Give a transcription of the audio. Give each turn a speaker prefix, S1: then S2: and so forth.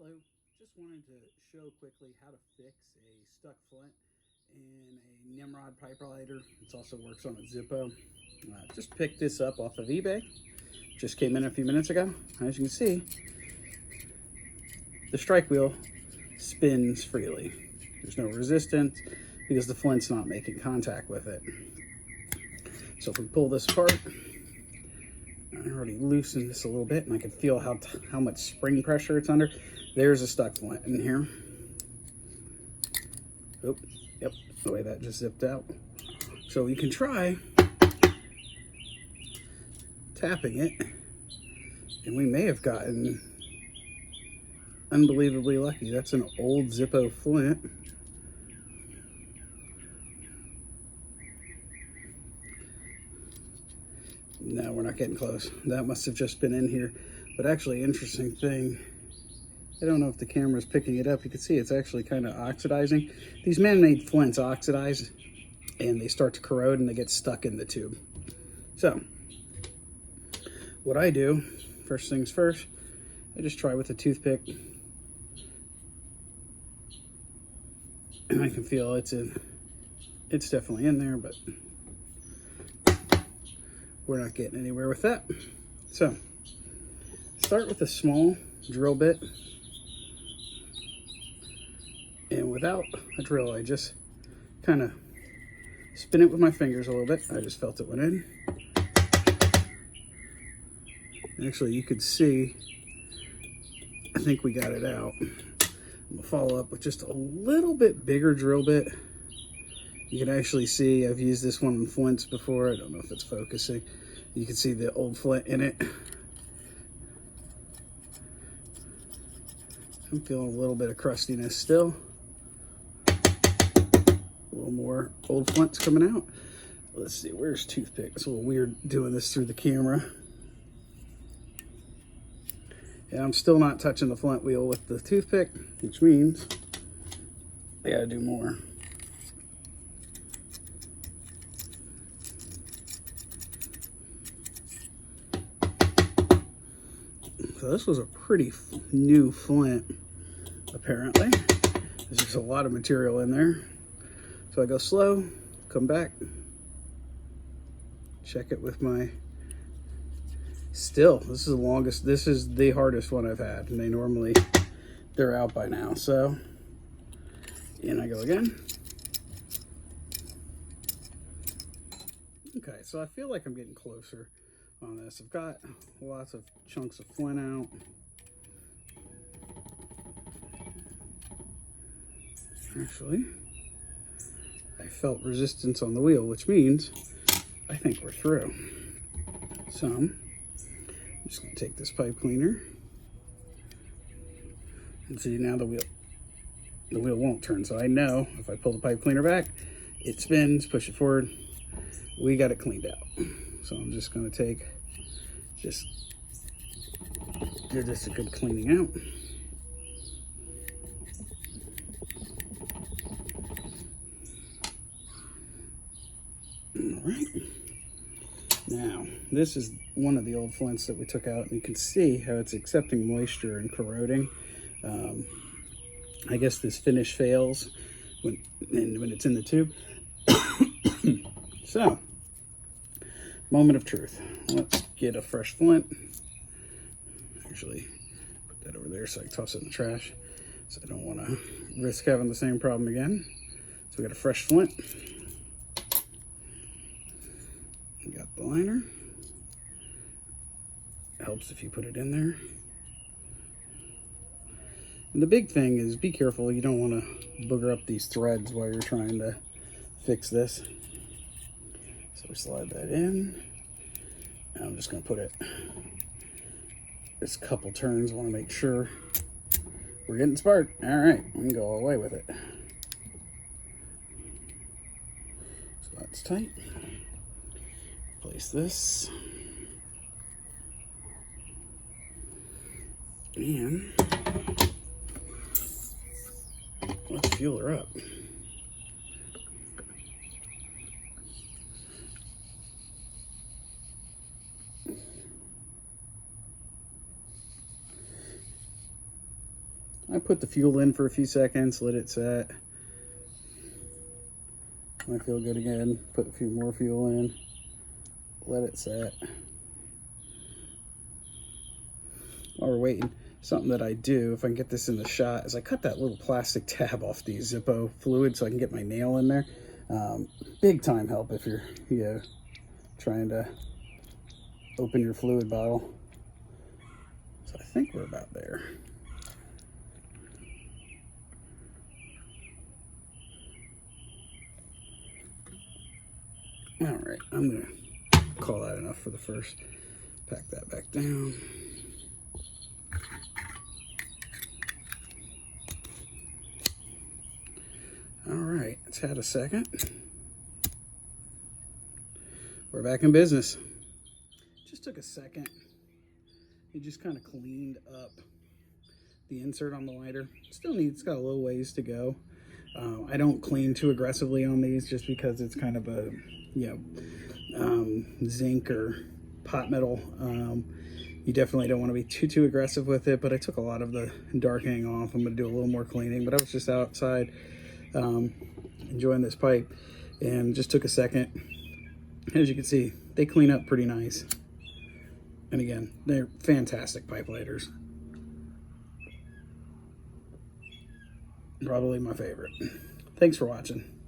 S1: Hello, just wanted to show quickly how to fix a stuck flint in a Nimrod pipe lighter. It also works on a Zippo. Just picked this up off of eBay. Just came in a few minutes ago. As you can see, the strike wheel spins freely. There's no resistance because the flint's not making contact with it. So if we pull this apart, I already loosened this a little bit and I can feel how much spring pressure it's under. There's a stuck flint in here. Oh, yep, the way that just zipped out. So you can try tapping it, and we may have gotten unbelievably lucky. That's an old Zippo flint. No, we're not getting close. That must have just been in here. But actually, interesting thing, I don't know if the camera's picking it up. You can see it's actually kind of oxidizing. These man-made flints oxidize and they start to corrode and they get stuck in the tube. So what I do, first things first, I just try with a toothpick. And I can feel it's definitely in there, but we're not getting anywhere with that. So start with a small drill bit. And without a drill, I just kind of spin it with my fingers a little bit. I just felt it went in. Actually, you could see, I think we got it out. I'm gonna follow up with just a little bit bigger drill bit. You can actually see, I've used this one in flints before. I don't know if it's focusing. You can see the old flint in it. I'm feeling a little bit of crustiness still. A little more old flints coming out. Let's see, where's toothpick? It's a little weird doing this through the camera. And I'm still not touching the flint wheel with the toothpick, which means I gotta do more. So this was a pretty new flint, apparently. There's just a lot of material in there. So I go slow, come back, check it with my, still, this is the hardest one I've had. And they're out by now. So, in I go again. Okay, so I feel like I'm getting closer on this. I've got lots of chunks of flint out. Actually, I felt resistance on the wheel, which means I think we're through. So I'm just gonna take this pipe cleaner and see, now the wheel won't turn. So I know if I pull the pipe cleaner back, it spins, push it forward, we got it cleaned out. So I'm just gonna give this a good cleaning out. All right. Now, this is one of the old flints that we took out, and you can see how it's accepting moisture and corroding. I guess this finish fails when it's in the tube. So, moment of truth. Let's get a fresh flint. Actually, put that over there so I can toss it in the trash. So I don't want to risk having the same problem again. So we got a fresh flint. We got the liner. It helps if you put it in there. And the big thing is, be careful. You don't want to booger up these threads while you're trying to fix this. So we slide that in. And I'm just going to put it, there's a couple turns. I want to make sure we're getting spark. All right, we can go all the way with it. So that's tight. Place this. And let's fuel her up. I put the fuel in for a few seconds, let it set. I feel good again. Put a few more fuel in, let it set. While we're waiting, something that I do, if I can get this in the shot, is I cut that little plastic tab off the Zippo fluid so I can get my nail in there. Big time help if you're trying to open your fluid bottle. So I think we're about there. All right, I'm gonna call that enough for the first. Pack that back down. All right, it's had a second. We're back in business. Just took a second. It just kind of cleaned up the insert on the lighter. It's got a little ways to go. I don't clean too aggressively on these just because it's kind of a, zinc or pot metal. You definitely don't want to be too aggressive with it, but I took a lot of the darkening off. I'm going to do a little more cleaning, but I was just outside enjoying this pipe and just took a second. As you can see, they clean up pretty nice. And again, they're fantastic pipe lighters. Probably my favorite. Thanks for watching.